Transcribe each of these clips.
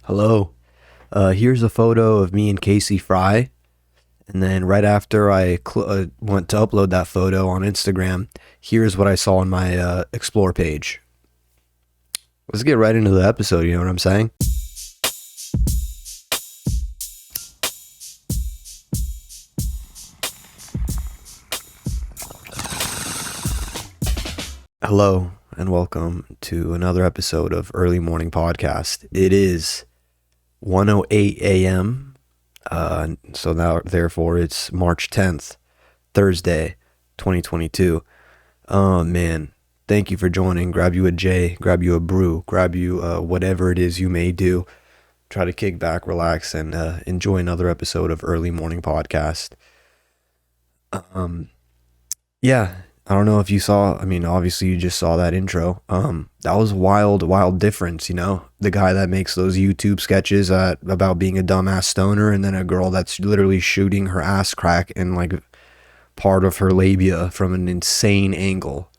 Hello. Here's a photo of me and Casey Fry. And then right after I went to upload that photo on Instagram, here's what I saw on my Explore page. Let's get right into the episode, you know what I'm saying? Hello, and welcome to another episode of Early Morning Podcast. It is 1:08 a.m., so now, therefore, it's March 10th, Thursday, 2022. Oh, man. Thank you for joining. Grab you a J, grab you a brew, grab you whatever it is you may do. Try to kick back, relax, and enjoy another episode of Early Morning Podcast. Yeah, I don't know if you saw, obviously you just saw that intro. That was wild difference, you know? The guy that makes those YouTube sketches about being a dumbass stoner, and then a girl that's literally shooting her ass crack and like part of her labia from an insane angle.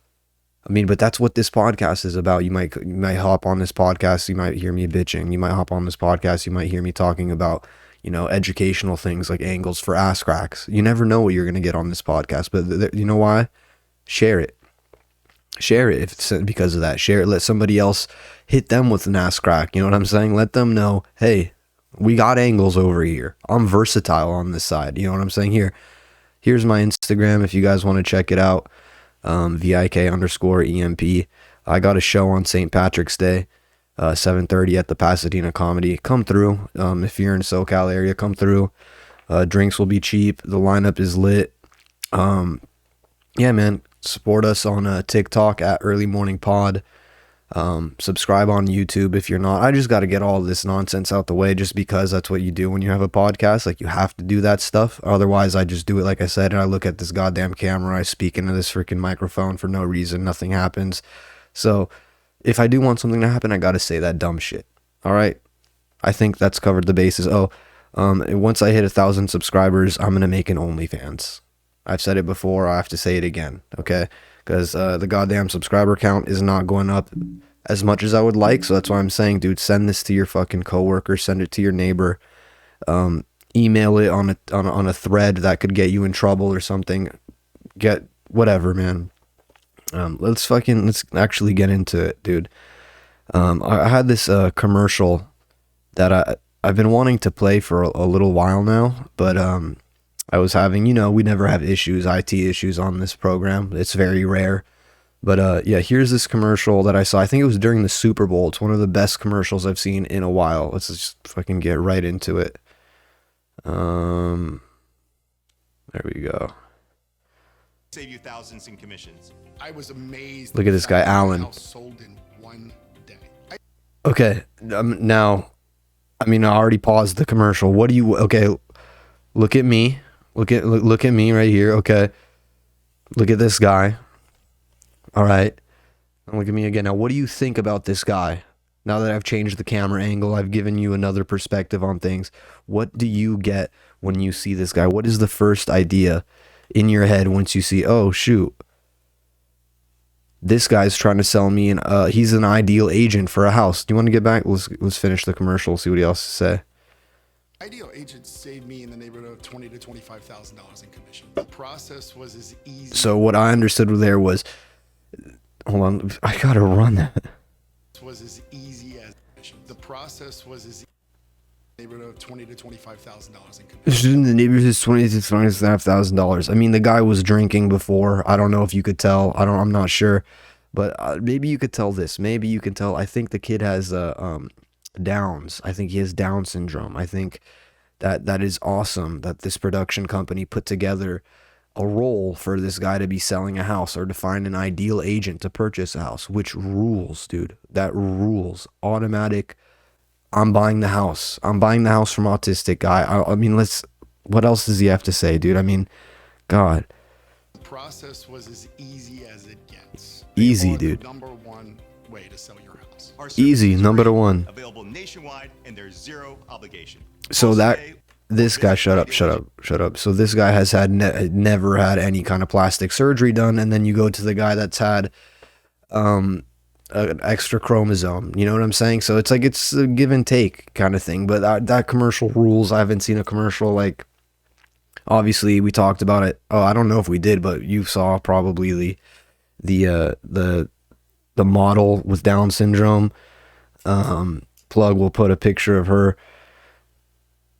But that's what this podcast is about. You might hop on this podcast, you might hear me bitching. You might hop on this podcast, you might hear me talking about, educational things like angles for ass cracks. You never know what you're going to get on this podcast, but you know why? Share it if it's because of that. Share it. Let somebody else hit them with an ass crack. You know what I'm saying? Let them know, hey, we got angles over here. I'm versatile on this side. You know what I'm saying? Here's my Instagram if you guys want to check it out. VIK_EMP. I got a show on St. Patrick's Day, 7:30 at the Pasadena Comedy. Come through. If you're in SoCal area, come through. Drinks will be cheap. The lineup is lit. Yeah, man. Support us on TikTok at Early Morning Pod. Subscribe on YouTube if you're not. I just got to get all this nonsense out the way just because that's what you do when you have a podcast. Like, you have to do that stuff. Otherwise, I just do it like I said, and I look at this goddamn camera. I speak into this freaking microphone for no reason. Nothing happens. So if I do want something to happen, I got to say that dumb shit. All right? I think that's covered the bases. Once I hit 1,000 subscribers, I'm going to make an OnlyFans. I've said it before, I have to say it again, okay? Because the goddamn subscriber count is not going up as much as I would like, so that's why I'm saying, dude, send this to your fucking coworker, send it to your neighbor, email it on a thread that could get you in trouble or something. Get whatever, man. Let's actually get into it, dude. I had this commercial that I've been wanting to play for a little while now, but I was having, we never have IT issues on this program. It's very rare. But yeah, here's this commercial that I saw. I think it was during the Super Bowl. It's one of the best commercials I've seen in a while. Let's just fucking get right into it. There we go. Save you thousands in commissions. I was amazed. Look at this guy, Alan. Sold in one day. Okay, now, I already paused the commercial. Okay, look at me. Look at me right here. Okay. Look at this guy. All right. And look at me again. Now, what do you think about this guy? Now that I've changed the camera angle, I've given you another perspective on things. What do you get when you see this guy? What is the first idea in your head once you see, oh, shoot, this guy's trying to sell me, he's an ideal agent for a house. Do you want to get back? Let's finish the commercial, see what he else to say. Ideal agents saved me in the neighborhood of $20,000 to $25,000 in commission. The process was as easy. So what I understood there was, hold on, I gotta run that. Was as easy as commission. The process was as neighborhood of $20,000 to $25,000 in commission. In the neighborhood is $20,000 to $25,000. The guy was drinking before. I don't know if you could tell. I'm not sure, but maybe you could tell this. Maybe you can tell. I think the kid has Downs. I think he has Down syndrome. I think that is awesome that this production company put together a role for this guy to be selling a house or to find an ideal agent to purchase a house, which rules, dude. That rules. Automatic. I'm buying the house. I'm buying the house from autistic guy. What else does he have to say, dude? God. The process was as easy as it gets. Easy, dude. Number one way to sell your house. Easy, number one. Available nationwide, and there's zero obligation. So this guy, shut up. So this guy has never had any kind of plastic surgery done, and then you go to the guy that's had an extra chromosome. You know what I'm saying? So it's like it's a give and take kind of thing. But that commercial rules. I haven't seen a commercial like. Obviously, we talked about it. Oh, I don't know if we did, but you saw probably the model with Down syndrome. Plug will put a picture of her.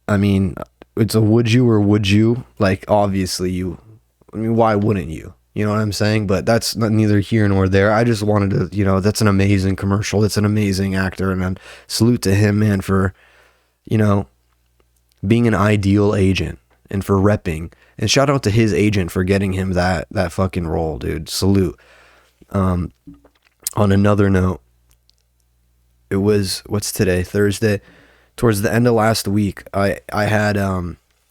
I mean, it's a would you or would you? Like, obviously you. I mean, why wouldn't you? You know what I'm saying? But that's neither here nor there. I just wanted to, that's an amazing commercial. It's an amazing actor, and salute to him, man, for, being an ideal agent and for repping. And shout out to his agent for getting him that fucking role, dude. Salute. On another note, it was, what's today? Thursday. Towards the end of last week, I had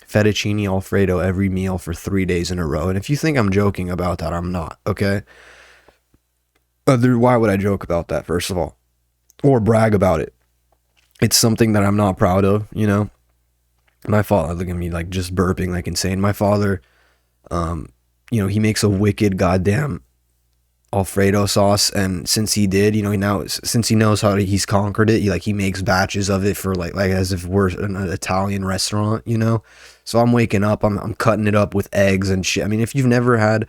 fettuccine Alfredo every meal for 3 days in a row. And if you think I'm joking about that, I'm not, okay? Why would I joke about that, first of all? Or brag about it? It's something that I'm not proud of, My father, look at me like just burping like insane. My father, he makes a wicked goddamn Alfredo sauce, and since he did, since he knows how he's conquered it, he makes batches of it for like as if we're an Italian restaurant, So I'm waking up, I'm cutting it up with eggs and shit. I mean, if you've never had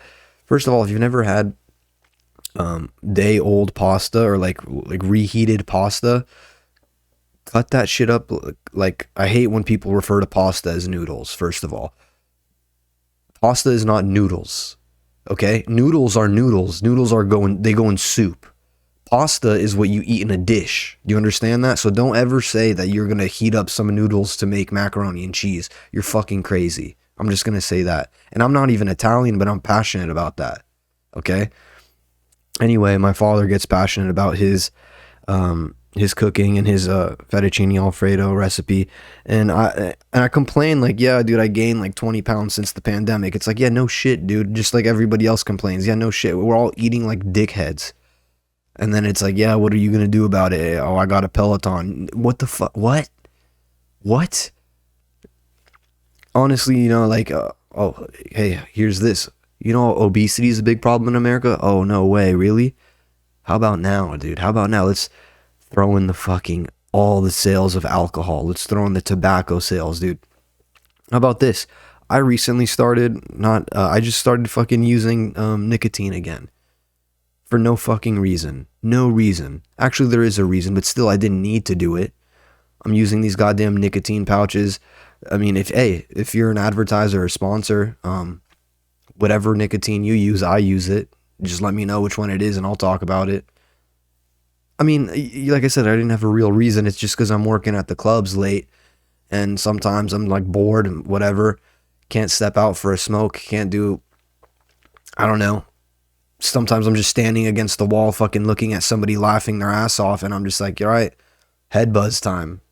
day old pasta or like reheated pasta, cut that shit up. Like, I hate when people refer to pasta as noodles. First of all, pasta is not noodles. Okay, noodles are noodles. Noodles they go in soup. Pasta is what you eat in a dish. Do you understand that? So don't ever say that you're gonna heat up some noodles to make macaroni and cheese. You're fucking crazy. I'm just gonna say that. And I'm not even Italian, but I'm passionate about that. Okay. Anyway, my father gets passionate about his cooking and his fettuccine Alfredo recipe, and I complain like, yeah, dude, I gained like 20 pounds since the pandemic. It's like, yeah, no shit, dude. Just like everybody else complains. Yeah, no shit. We're all eating like dickheads. And then it's like, yeah, what are you gonna do about it? Oh, I got a Peloton. What the fuck? What? Honestly, oh, hey, here's this. Obesity is a big problem in America. Oh, no way, really? How about now, dude? How about now? Let's throw in all the sales of alcohol. Let's throw in the tobacco sales, dude. How about this? I recently started I just started fucking using nicotine again. For no fucking reason. No reason. Actually, there is a reason, but still, I didn't need to do it. I'm using these goddamn nicotine pouches. I mean, if you're an advertiser or sponsor, whatever nicotine you use, I use it. Just let me know which one it is and I'll talk about it. I mean, like I said, I didn't have a real reason. It's just because I'm working at the clubs late, and sometimes I'm like bored and whatever. Can't step out for a smoke. Can't do, I don't know. Sometimes I'm just standing against the wall fucking looking at somebody laughing their ass off, and I'm just like, all right, head buzz time.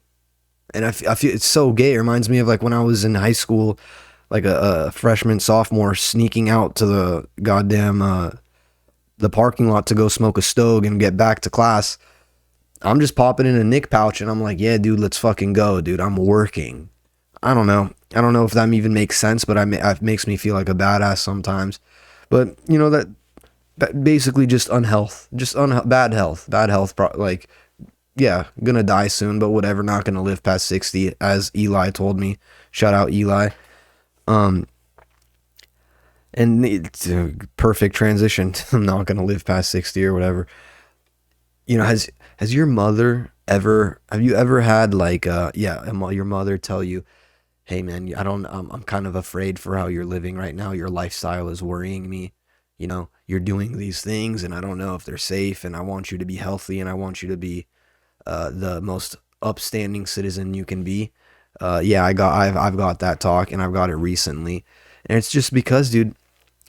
And I feel it's so gay. It reminds me of like when I was in high school, like a freshman, sophomore, sneaking out to the goddamn the parking lot to go smoke a stogie and get back to class. I'm just popping in a Nick pouch and I'm like, yeah, dude, let's fucking go, dude. I'm working. I don't know if that even makes sense, but it makes me feel like a badass sometimes. But that basically just unhealth, bad health, like, yeah, gonna die soon, but whatever, not gonna live past 60, as Eli told me. Shout out Eli. And it's a perfect transition. I'm not gonna live past 60 or whatever. Has your mother have you ever had like your mother tell you, hey man, I'm kind of afraid for how you're living right now. Your lifestyle is worrying me. You're doing these things and I don't know if they're safe, and I want you to be healthy and I want you to be the most upstanding citizen you can be. I've got that talk, and I've got it recently. And it's just because, dude,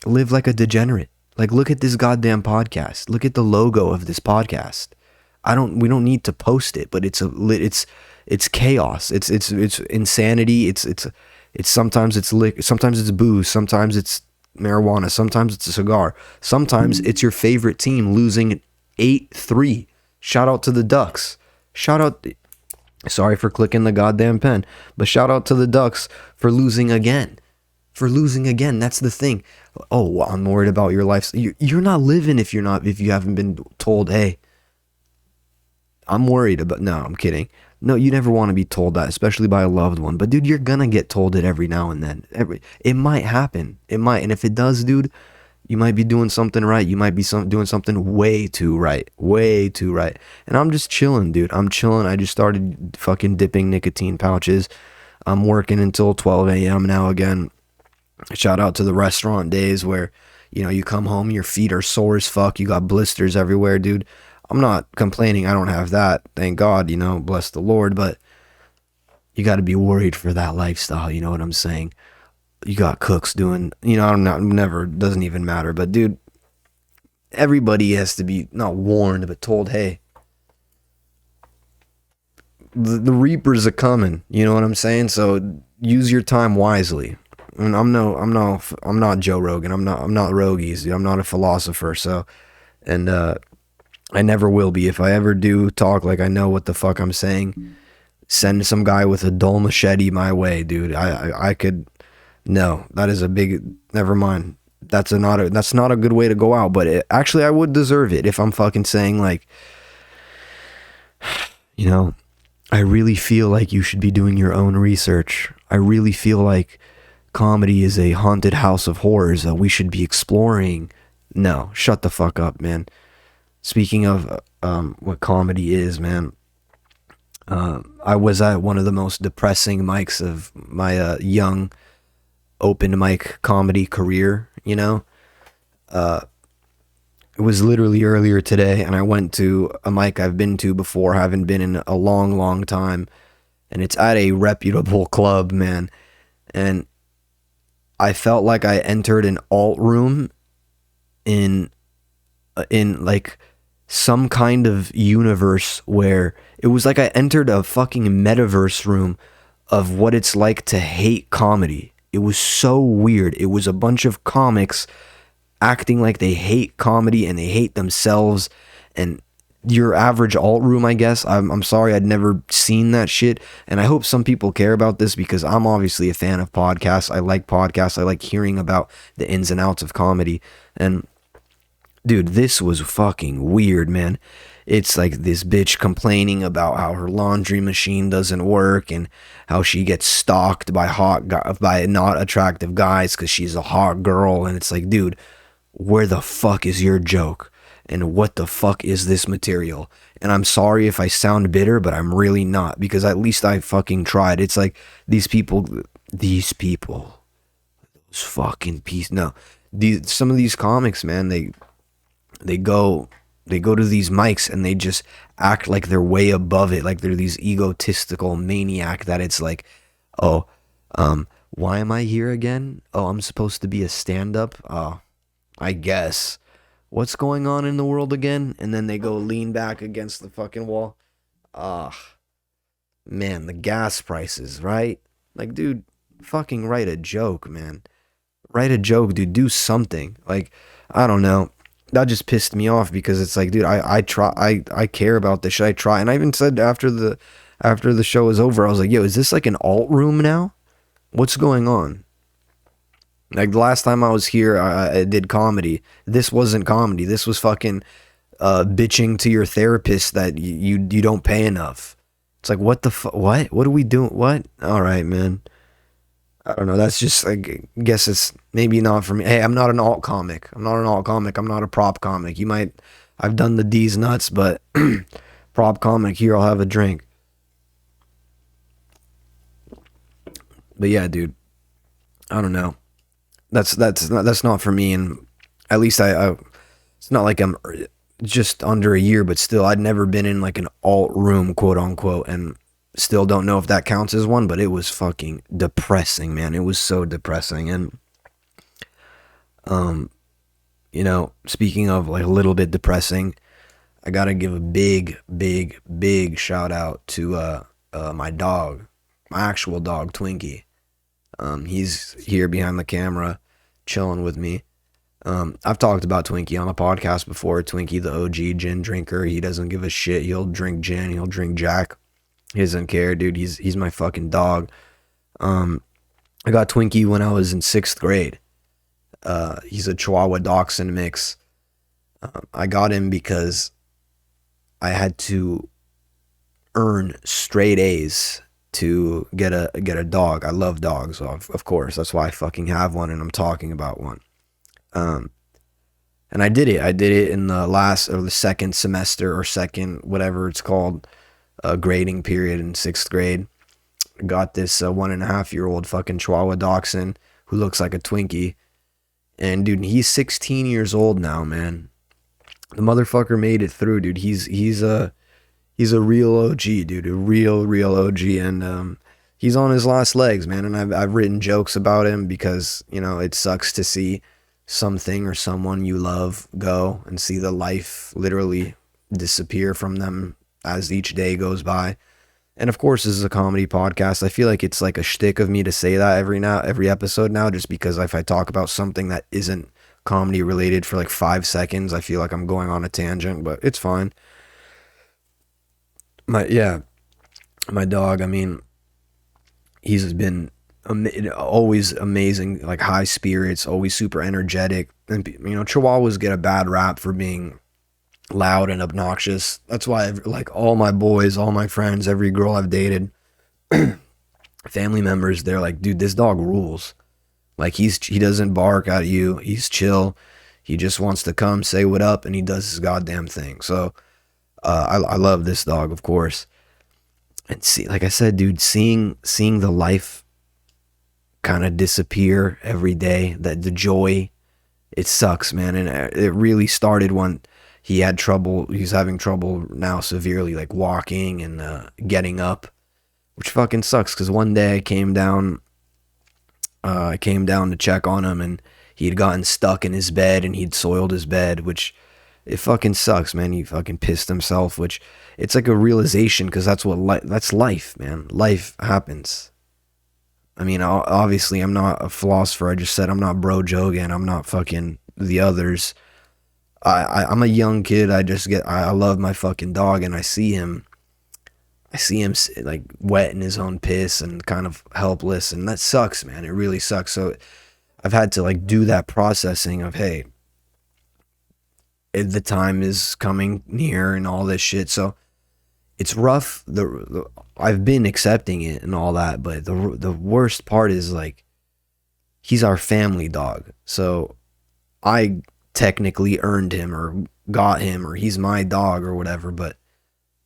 live like a degenerate. Like, look at this goddamn podcast. Look at the logo of this podcast. We don't need to post it, but it's chaos. It's insanity. It's sometimes it's sometimes it's booze, sometimes it's marijuana, sometimes it's a cigar, sometimes it's your favorite team losing 8-3. Shout out to the Ducks. Sorry for clicking the goddamn pen, but shout out to the Ducks for losing again. That's the thing. Oh, I'm worried about your life. You're not living if you haven't been told, hey, I'm worried about, no, I'm kidding. No, you never want to be told that, especially by a loved one. But dude, you're gonna get told it every now and then. It might happen. It might. And if it does, dude, you might be doing something right. You might be doing something way too right. Way too right. And I'm just chilling, dude. I'm chilling. I just started fucking dipping nicotine pouches. I'm working until 12 a.m. now again. Shout out to the restaurant days where, you know, you come home, your feet are sore as fuck. You got blisters everywhere, dude. I'm not complaining. I don't have that. Thank God, you know, bless the Lord. But you got to be worried for that lifestyle. You know what I'm saying? You got cooks doing, you know, never, doesn't even matter. But dude, everybody has to be not warned, but told, hey, the reapers are coming. You know what I'm saying? So use your time wisely. And I'm not Joe Rogan. I'm not Rogies. I'm not a philosopher. So, and I never will be. If I ever do talk like I know what the fuck I'm saying, send some guy with a dull machete my way, dude. I could. No, that is a big. Never mind. That's not a good way to go out. But actually, I would deserve it if I'm fucking saying like, you know, I really feel like you should be doing your own research. I really feel like comedy is a haunted house of horrors that we should be exploring. No, shut the fuck up, man. Speaking of what comedy is, man, I was at one of the most depressing mics of my young open mic comedy career, you know. It was literally earlier today, and I went to a mic I've been to before, haven't been in a long, long time, and it's at a reputable club, man. And I felt like I entered an alt room in like some kind of universe where it was like I entered a fucking metaverse room of what it's like to hate comedy. It was so weird. It was a bunch of comics acting like they hate comedy and they hate themselves, and your average alt room, I guess. I'm sorry, I'd never seen that shit, and I hope some people care about this because I'm obviously a fan of podcasts. I like podcasts. I like hearing about the ins and outs of comedy. And dude, this was fucking weird, man. It's like this bitch complaining about how her laundry machine doesn't work and how she gets stalked by by not attractive guys because she's a hot girl. And it's like, dude, where the fuck is your joke? And what the fuck is this material? And I'm sorry if I sound bitter, but I'm really not, because at least I fucking tried. It's like these people, those fucking pieces. No, some of these comics, man, they go to these mics and they just act like they're way above it, like they're these egotistical maniac that it's like, oh, why am I here again? Oh, I'm supposed to be a stand-up? Oh, I guess. What's going on in the world again? And then they go lean back against the fucking wall. Man, the gas prices, right? Like, dude, fucking write a joke, man. Write a joke, dude. Do something. Like, I don't know. That just pissed me off because it's like, dude, I care about this. Should I try? And I even said after the show was over, I was like, yo, is this like an alt room now? What's going on? Like the last time I was here, I did comedy. This wasn't comedy. This was fucking bitching to your therapist that you don't pay enough. It's like, what the fuck? What are we doing? What? All right, man. I don't know. That's just, I guess it's maybe not for me. Hey, I'm not an alt comic. I'm not a prop comic. I've done the D's nuts, but prop comic, here, I'll have a drink. But yeah, dude, I don't know. That's not for me. And at least I it's not like I'm just under a year, but still, I'd never been in like an alt room, quote unquote, and still don't know if that counts as one, but it was fucking depressing, man. It was so depressing. And you know, speaking of like a little bit depressing, I gotta give a big shout out to my dog, my actual dog, Twinkie. He's here behind the camera chilling with me. I've talked about Twinkie on the podcast before. Twinkie, the OG gin drinker. He doesn't give a shit. He'll drink gin, he'll drink Jack. He doesn't care, dude. He's my fucking dog. I got Twinkie when I was in 6th grade. He's a Chihuahua Dachshund mix. I got him because I had to earn straight A's to get a dog. I love dogs, of course. That's why I fucking have one, and I'm talking about one. And I did it. I did it in the last or the second semester or second whatever it's called, grading period in 6th grade. Got this 1.5-year-old fucking Chihuahua Dachshund who looks like a Twinkie. And dude, he's 16 years old now, man. The motherfucker made it through, dude. He's a real OG, dude. A real OG, and he's on his last legs, man. And I've written jokes about him because, you know, it sucks to see something or someone you love go and see the life literally disappear from them as each day goes by. And of course, this is a comedy podcast. I feel like it's like a shtick of me to say that every episode now, just because if I talk about something that isn't comedy related for like 5 seconds, I feel like I'm going on a tangent, but it's fine. My dog, I mean, he's been always amazing, like high spirits, always super energetic. And, you know, Chihuahuas get a bad rap for being loud and obnoxious. That's why, like, all my boys, all my friends, every girl I've dated, family members, they're like, dude, this dog rules. Like, he doesn't bark at you. He's chill. He just wants to come say what up, and he does his goddamn thing. So I love this dog, of course. And see, like I said, dude, seeing the life kind of disappear every day, that the joy, it sucks, man. And it really started when he had trouble. He's having trouble now severely, like walking and getting up, which fucking sucks. Because one day I came down to check on him, and he had gotten stuck in his bed, and he'd soiled his bed, which it fucking sucks, man. He fucking pissed himself, which it's like a realization, because that's that's life, man. Life happens. I mean, obviously, I'm not a philosopher. I just said I'm not bro jogging. I'm not fucking the others. I'm a young kid. I love my fucking dog, and I see him like wet in his own piss and kind of helpless, and that sucks, man. It really sucks. So I've had to like do that processing of, hey, the time is coming near and all this shit. So it's rough. I've been accepting it and all that, but the worst part is, like, he's our family dog. So I technically earned him or got him, or he's my dog or whatever, but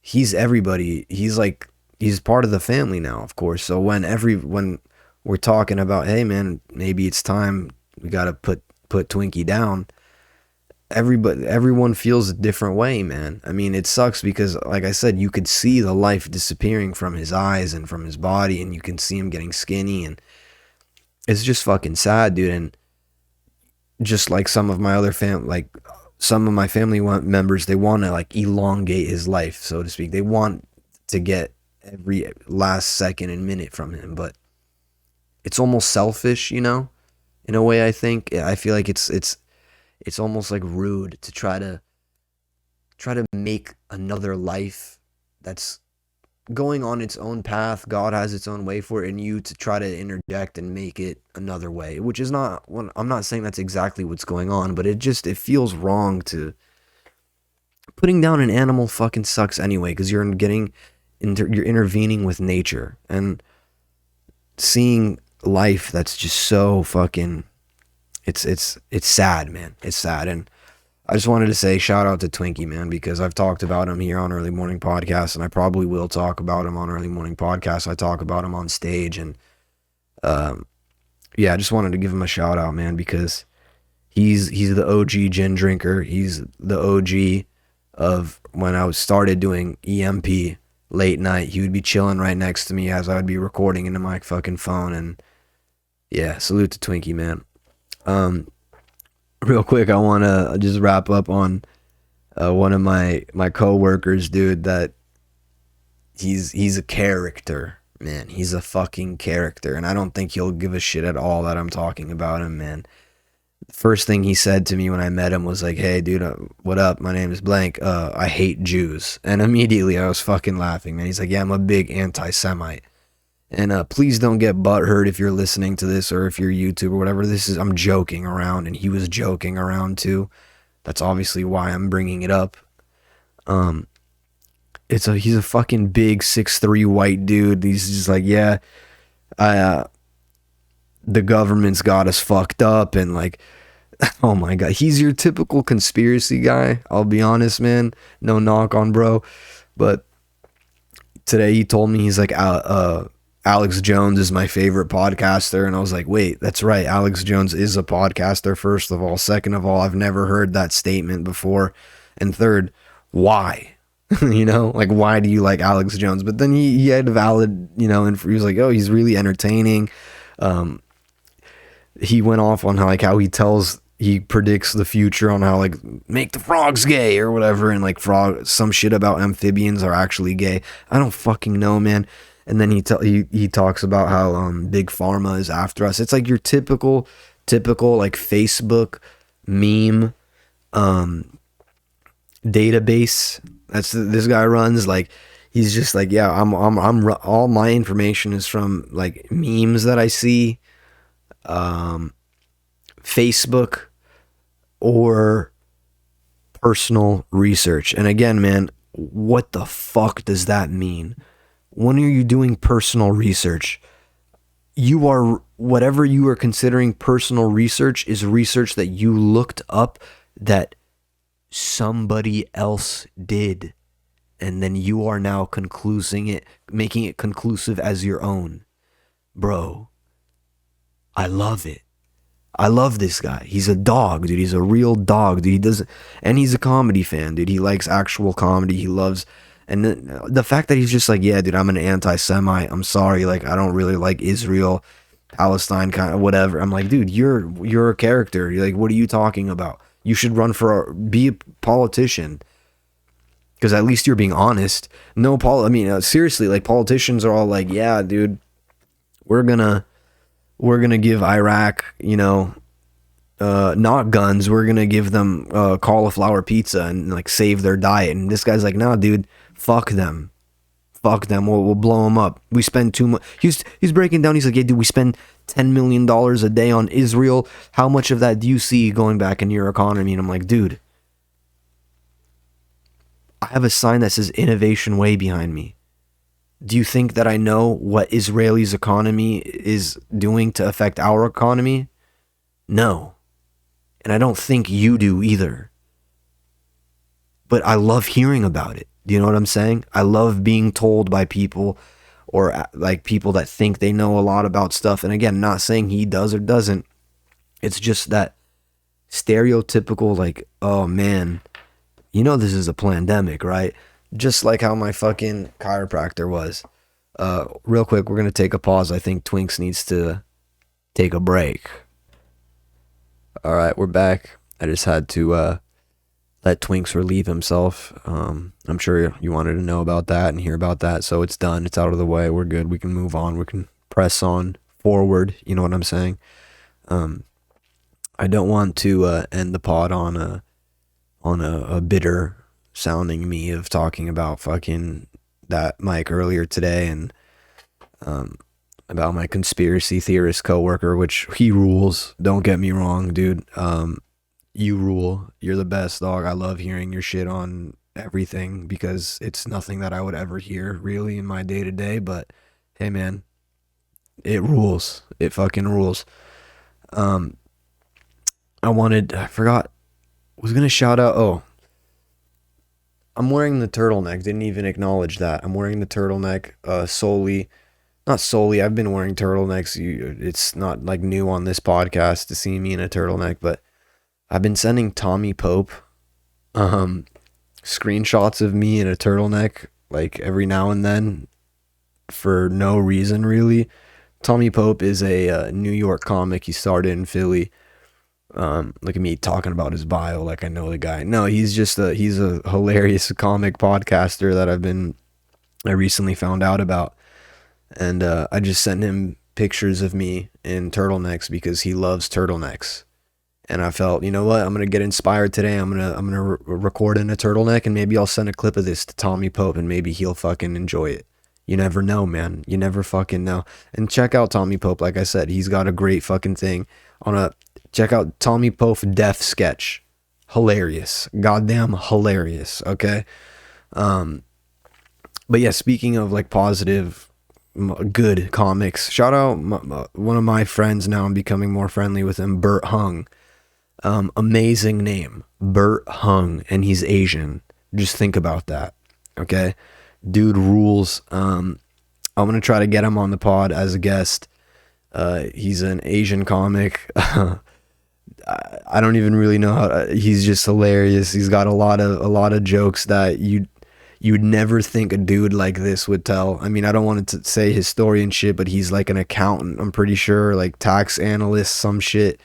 he's everybody. He's part of the family now, of course. So when we're talking about, hey man, maybe it's time, we got to put Twinkie down, everyone feels a different way, man. I mean, it sucks because, like I said, you could see the life disappearing from his eyes and from his body, and you can see him getting skinny, and it's just fucking sad, dude. And just like some of my family members, they want to like elongate his life, so to speak. They want to get every last second and minute from him, but it's almost selfish, you know, in a way. I feel like it's almost like rude to try to make another life that's going on its own path. God has its own way for it, and you to try to interject and make it another way, which is not, I'm not saying that's exactly what's going on, but it feels wrong. To putting down an animal fucking sucks anyway, because you're intervening with nature, and seeing life that's just so fucking, it's sad, man. It's sad. And I just wanted to say shout out to Twinkie, man, because I've talked about him here on Early Morning Podcast, and I probably will talk about him on Early Morning Podcast. I talk about him on stage, and I just wanted to give him a shout out, man, because he's the OG gin drinker. He's the OG of when I started doing EMP late night. He would be chilling right next to me as I would be recording into my fucking phone, and yeah, salute to Twinkie, man. Real quick, I want to just wrap up on one of my coworkers, dude, that he's a character, man. He's a fucking character, and I don't think he'll give a shit at all that I'm talking about him, man. The first thing he said to me when I met him was like, hey, dude, what up? My name is blank. I hate Jews. And immediately I was fucking laughing, man. He's like, yeah, I'm a big anti-Semite. And please don't get butthurt if you're listening to this, or if you're YouTube or whatever. I'm joking around, and he was joking around too. That's obviously why I'm bringing it up. he's a fucking big 6'3" white dude. He's just like, yeah, the government's got us fucked up, and like, oh my god, he's your typical conspiracy guy. I'll be honest, man. No knock on bro, but today he told me, he's like, Alex Jones is my favorite podcaster, and I was like, wait, that's right, Alex Jones is a podcaster, first of all. Second of all, I've never heard that statement before, and third, why? You know, like, why do you like Alex Jones? But then he had valid, you know, and he was like, oh, he's really entertaining. He went off on how he predicts the future on how, like, make the frogs gay or whatever, and like some shit about amphibians are actually gay. I don't fucking know, man. And then he talks about how big pharma is after us. It's like your typical like Facebook meme database. This guy runs. Like, he's just like, yeah, I'm all my information is from like memes that I see, Facebook, or personal research. And again, man, what the fuck does that mean? When are you doing personal research? Whatever you are considering personal research is research that you looked up that somebody else did, and then you are now making it conclusive as your own. Bro, I love it. I love this guy. He's a dog, dude. He's a real dog, dude. And he's a comedy fan, dude. He likes actual comedy. He loves, and the fact that he's just like, yeah, dude, I'm an anti-Semite. I'm sorry, like, I don't really like Israel, Palestine, kind of whatever. I'm like, dude, you're a character. You're like, what are you talking about? You should be a politician, because at least you're being honest. Seriously, like, politicians are all like, yeah, dude, we're gonna give Iraq, you know, not guns. We're gonna give them cauliflower pizza and like save their diet. And this guy's like, nah, dude, fuck them. We'll blow them up. We spend too much. He's breaking down. He's like, yeah, dude, we spend $10 million a day on Israel. How much of that do you see going back into your economy? And I'm like, dude, I have a sign that says Innovation Way behind me. Do you think that I know what Israeli's economy is doing to affect our economy? No. And I don't think you do either. But I love hearing about it. Do you know what I'm saying? I love being told by people, or like people that think they know a lot about stuff. And again, not saying he does or doesn't. It's just that stereotypical, like, oh man, you know this is a pandemic, right? Just like how my fucking chiropractor was. Real quick, we're going to take a pause. I think Twinks needs to take a break. All right, we're back. I just had to let Twinks relieve himself. I'm sure you wanted to know about that and hear about that. So it's done. It's out of the way. We're good. We can move on. We can press on forward. You know what I'm saying? I don't want to end the pod on a bitter sounding me of talking about fucking that Mike earlier today, and about my conspiracy theorist coworker, which he rules. Don't get me wrong, dude. You rule. You're the best, dog. I love hearing your shit on everything, because it's nothing that I would ever hear really in my day to day. But hey, man, it rules. It fucking rules. I was gonna shout out. Oh, I'm wearing the turtleneck. Didn't even acknowledge that. I'm wearing the turtleneck not solely. I've been wearing turtlenecks. It's not like new on this podcast to see me in a turtleneck, but I've been sending Tommy Pope screenshots of me in a turtleneck like every now and then for no reason really. Tommy Pope is a New York comic. He started in Philly. Look at me talking about his bio like I know the guy. No, he's a hilarious comic podcaster that I recently found out about. And I just sent him pictures of me in turtlenecks because he loves turtlenecks. And I felt, you know what, I'm going to get inspired today. I'm going to record in a turtleneck, and maybe I'll send a clip of this to Tommy Pope, and maybe he'll fucking enjoy it. You never know, man. You never fucking know. And check out Tommy Pope. Like I said, he's got a great fucking thing check out Tommy Pope Death Sketch. Hilarious. Goddamn hilarious. Okay. But yeah, speaking of like positive, good comics, shout out one of my friends now. I'm becoming more friendly with him, Bert Hung. Amazing name, Bert Hung, and he's Asian. Just think about that, okay? Dude rules. I'm gonna try to get him on the pod as a guest. He's an Asian comic. I don't even really know how he's just hilarious. He's got a lot of jokes that you'd never think a dude like this would tell. I mean, I don't want to say his story and shit, but he's like an accountant, I'm pretty sure, like tax analyst, some shit.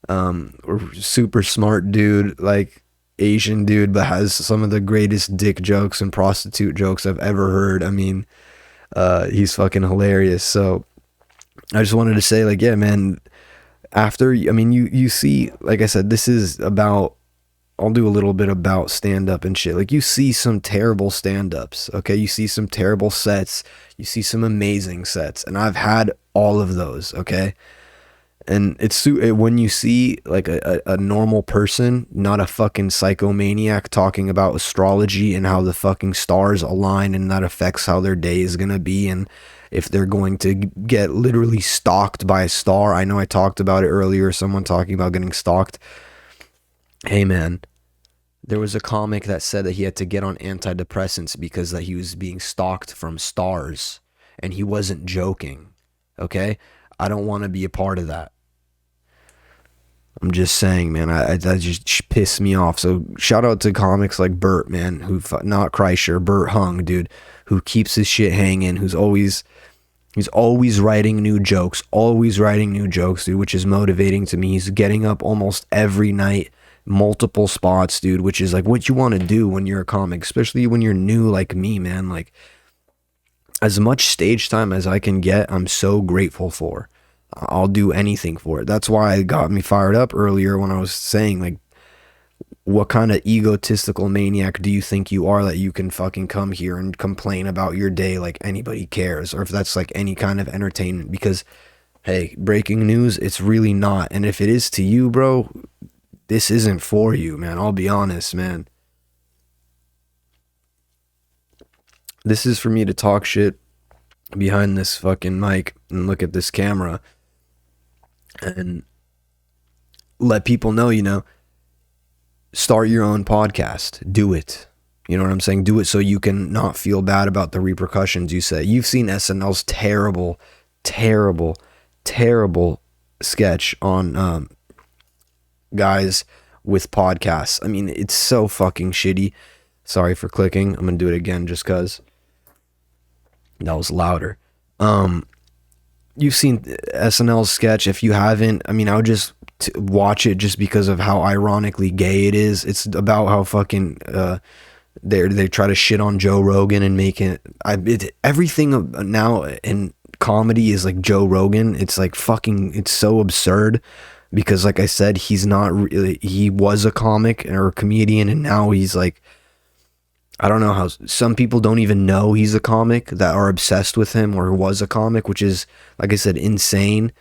Or super smart dude, like Asian dude, but has some of the greatest dick jokes and prostitute jokes I've ever heard. I mean, he's fucking hilarious. So I just wanted to say, like, yeah, man, after, I mean, you see, like I said, this is about, I'll do a little bit about stand-up and shit. Like, you see some terrible stand-ups, okay? You see some terrible sets. You see some amazing sets. And I've had all of those, okay? And it's when you see like a normal person, not a fucking psychomaniac, talking about astrology and how the fucking stars align and that affects how their day is going to be and if they're going to get literally stalked by a star. I know I talked about it earlier, someone talking about getting stalked. Hey man, there was a comic that said that he had to get on antidepressants because that he was being stalked from stars, and he wasn't joking, okay? I don't want to be a part of that. I'm just saying, man, that just pissed me off. So shout out to comics like Bert, man, who, not Kreischer, Bert Hung, dude, who keeps his shit hanging, he's always writing new jokes, dude, which is motivating to me. He's getting up almost every night, multiple spots, dude, which is like what you want to do when you're a comic, especially when you're new like me, man. Like, as much stage time as I can get, I'm so grateful for. I'll do anything for it. That's why it got me fired up earlier when I was saying, like, what kind of egotistical maniac do you think you are that you can fucking come here and complain about your day like anybody cares, or if that's like any kind of entertainment? Because, hey, breaking news, it's really not. And if it is to you, bro, this isn't for you, man. I'll be honest, man. This is for me to talk shit behind this fucking mic and look at this camera and let people know, you know, start your own podcast. Do it. You know what I'm saying? Do it so you can not feel bad about the repercussions you say. You've seen SNL's terrible sketch on guys with podcasts. I mean, it's so fucking shitty. Sorry for clicking. I'm gonna do it again just cause that was louder. You've seen SNL's sketch. If you haven't, I mean, I would just watch it just because of how ironically gay it is. It's about how fucking they try to shit on Joe Rogan and make it. Everything now in comedy is like Joe Rogan. It's like fucking. It's so absurd because, like I said, he's not really. He was a comic or a comedian, and now he's like. I don't know how some people don't even know he's a comic that are obsessed with him or was a comic, which is, like I said, insane.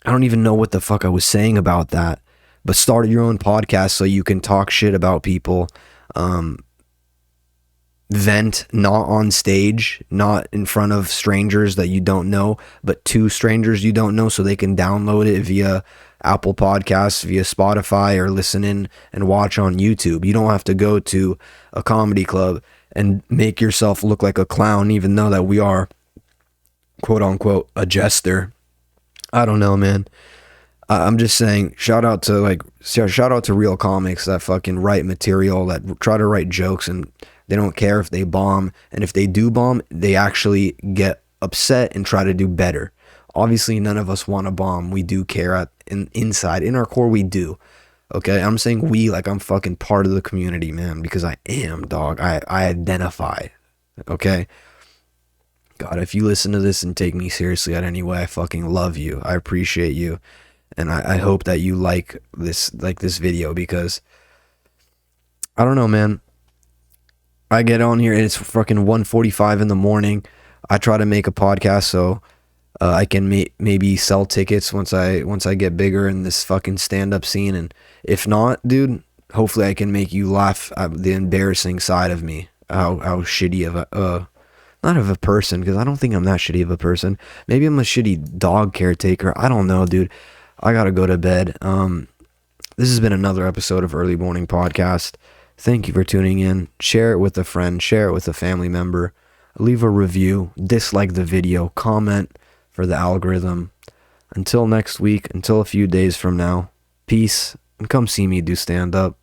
I don't even know what the fuck I was saying about that, but start your own podcast so you can talk shit about people, vent, not on stage, not in front of strangers that you don't know, but to strangers you don't know so they can download it via Apple Podcasts, via Spotify, or listen in and watch on YouTube. You don't have to go to a comedy club and make yourself look like a clown, even though that we are, quote unquote, a jester. I don't know, man. I'm just saying, shout out to real comics that fucking write material, that try to write jokes, and they don't care if they bomb. And if they do bomb, they actually get upset and try to do better. Obviously, none of us want to bomb. We do care inside. In our core, we do. Okay? I'm saying we like I'm fucking part of the community, man, because I am, dog. I identify. Okay? God, if you listen to this and take me seriously at any way, I fucking love you. I appreciate you. And I hope that you like this video, because I don't know, man. I get on here and it's fucking 1:45 in the morning. I try to make a podcast so I can maybe sell tickets once I get bigger in this fucking stand-up scene. And if not, dude, hopefully I can make you laugh at the embarrassing side of me. how shitty of a not of a person, because I don't think I'm that shitty of a person. Maybe I'm a shitty dog caretaker. I don't know, dude. I gotta go to bed. This has been another episode of Early Morning Podcast. Thank you for tuning in. Share it with a friend. Share it with a family member. Leave a review. Dislike the video. Comment for the algorithm. Until next week, until a few days from now, peace, and come see me do stand-up.